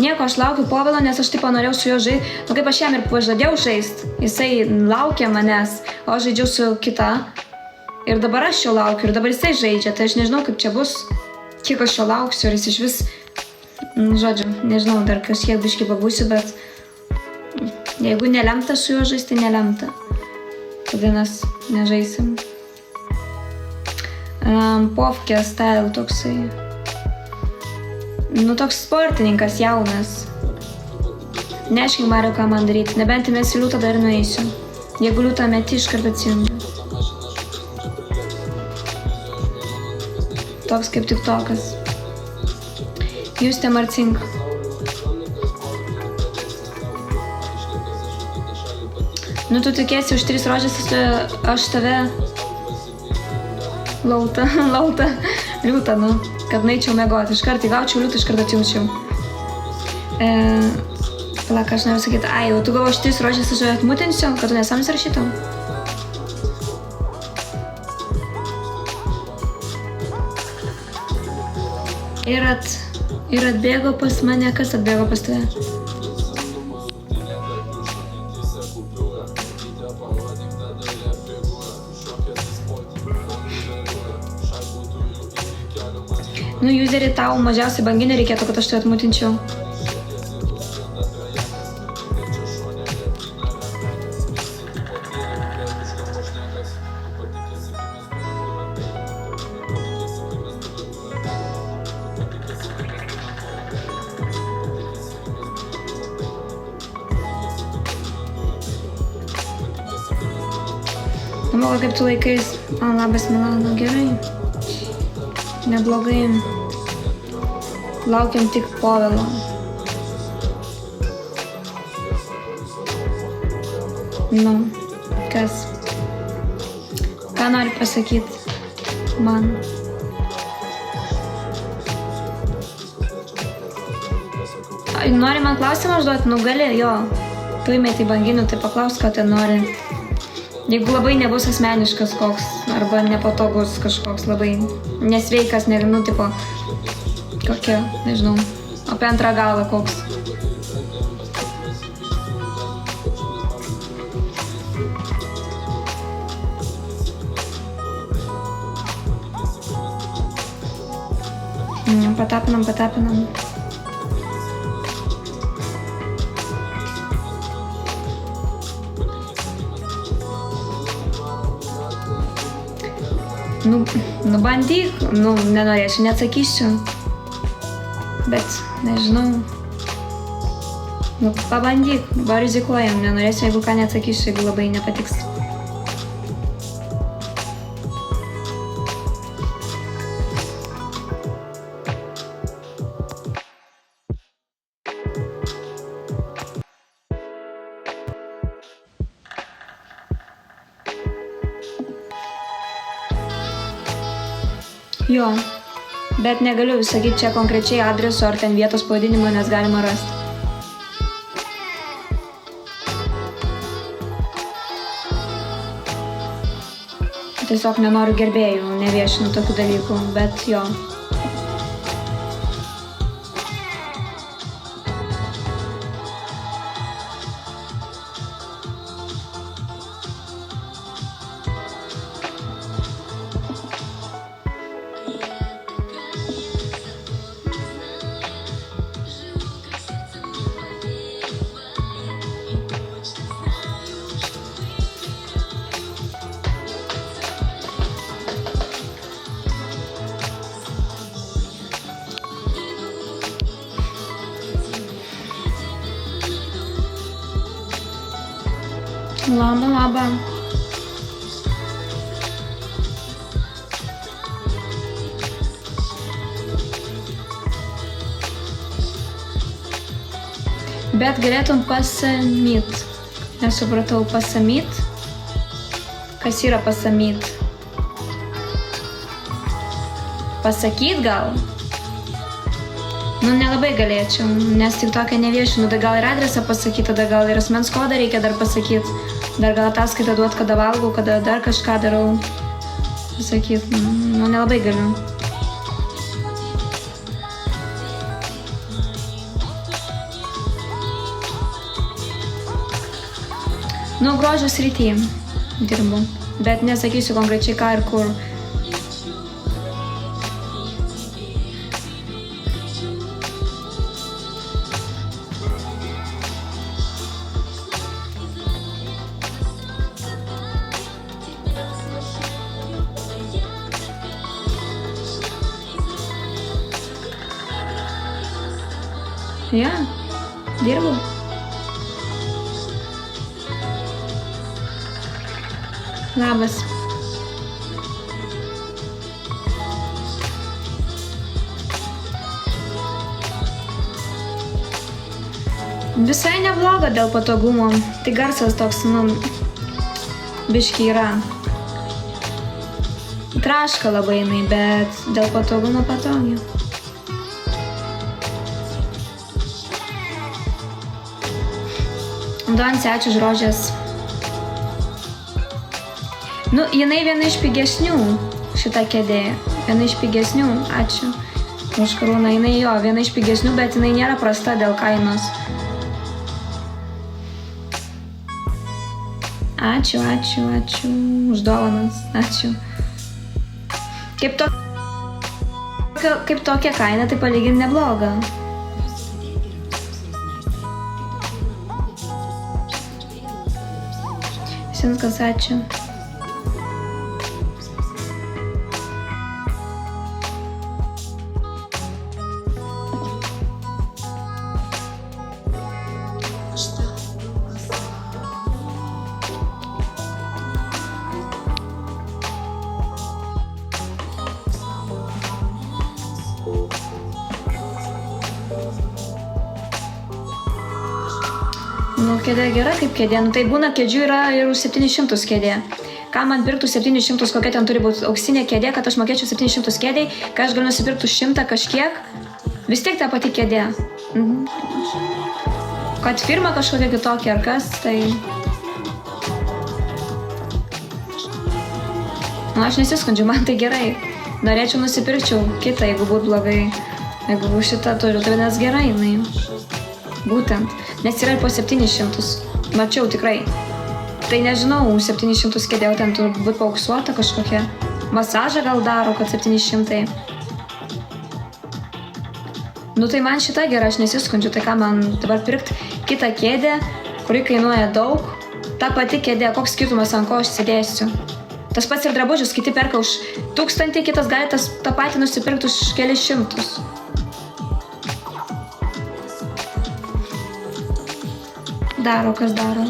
Nieko, aš laukiu Povilo, nes aš taip norėjau su juo žaisti. Nu kaip aš jam ir pažadėjau žaisti. Jisai laukia manęs, o aš žaidžiau su kita. Ir dabar aš jo laukiu ir dabar jisai žaidžia. Tai aš nežinau, kaip čia bus, kiek aš jo lauksiu ir jis iš vis... Žodžiu, nežinau, dar kažkiek biškai pabūsiu, bet... Jeigu nelemta su juo žaisti, tai nelemta. Tada mes nežaisim. Povkė style toksai. Nu, toks sportininkas jaunas. Neaiškink, Mario, ką man daryti. Nebent įmesi liūtą, dar nueisiu. Jeigu liūtą meti, iškart atsijungiu. Toks kaip tiktokas. Justė Marcink. Nu, tu tikėsi už 3 rožės, aš tave... Lauta, liūtą, nu. Kad naičiau mėgoti. Iškart įgaučiau liūtą, iškart atjungčiau. Pala, ką aš noriu sakyti. Ai, o tu galvo, aš 3 rožės aš atmutinsiu, kad tu nesams rašytum? Ir atbėgo pas mane. Kas atbėgo pas tave? Nu, userį tau mažiausiai banginį reikėtų, kad aš tai atmutinčiau. Nu, kaip tu laikais? Labas, Milano, gerai. Neblogai. Laukiam tik Povilo. Nu, kas? Ką nori pasakyti man? Nori man klausimą užduoti? Nu, gali, jo. Tu įmeti banginių, tai paklausk, ką ten nori. Jeigu labai nebus asmeniškas koks, arba nepatogus kažkoks labai nesveikas, nu, tipo, kokia, nežinau, apie antrą galą koks. Patapinam. Nu, bandyk, nu, nenorėsiu, neatsakysiu, bet, nežinau, nu, pabandyk, rizikuojam, nenorėsiu, jeigu ką neatsakysiu, jeigu labai nepatiks. Jo, bet negaliu sakyti čia konkrečiai adreso ar ten vietos pavadinimo, nes galima rasti. Tiesiog nenoriu gerbėjų, neviešinu tokių dalykų, bet jo. Laba. Bet galėtum pasamyt. Nesupratau, pasamyt? Kas yra pasamyt? Pasakyt gal? Nu, nelabai galėčiau, nes tik tokia neviešinu, tai gal ir adresą pasakyti, tada gal ir asmens kodą reikia dar pasakyti, dar gal ataskaitą duot, kada valgau, kada dar kažką darau, pasakyti, nu, nelabai galiu. Nu, grožio srity dirbu, bet nesakysiu konkrečiai ką ir kur. Ja, dirbu. Labas. Visai nebloga dėl patogumo. Tai garsas toks, biški yra. Traška labai jinai, bet dėl patogumo patogi. Duonsi, ačiū už rožės. Nu, jinai viena iš pigesnių, šita kėdė. Viena iš pigesnių, ačiū už karūną. Jinai jo, viena iš pigesnių, bet jinai nėra prasta dėl kainos. Ačiū už dovanas, ačiū. Kaip tokia kaina, tai palyginti nebloga. Sinskas, ačiū. Nu, kėdė gera kaip kėdė. Nu, tai būna kėdžių yra ir už 700 kėdė. Ką man pirktų 700, kokia ten turi būti auksinė kėdė, kad aš mokėčiau 700 kėdėj, kai aš galiu nusipirkti 100 kažkiek, vis tiek ta pati kėdė. Kad firma kažkokia kitokia ar kas, tai... Nu, aš nesiskundžiu, man tai gerai. Norėčiau nusipirkčiau kitą, jeigu būtų blogai. Jeigu šitą turiu, tai nes gerai, jinai. Būtent. Nes yra ir po 700. Mačiau tikrai. Tai nežinau, 700 kėdė, o ten turi būti paauksuota kažkokia. Masažą gal daro, kad 700. Nu tai man šita gera, aš nesiskundžiu. Tai ką man dabar pirkti kitą kėdę, kuri kainuoja daug. Ta pati kėdė, koks skirtumas, ant ko aš sėdėsiu. Tas pats ir drabužius, kiti perka už 1000, kitas gali tą patį nusipirkti už kelius šimtus. Daro, kas daro.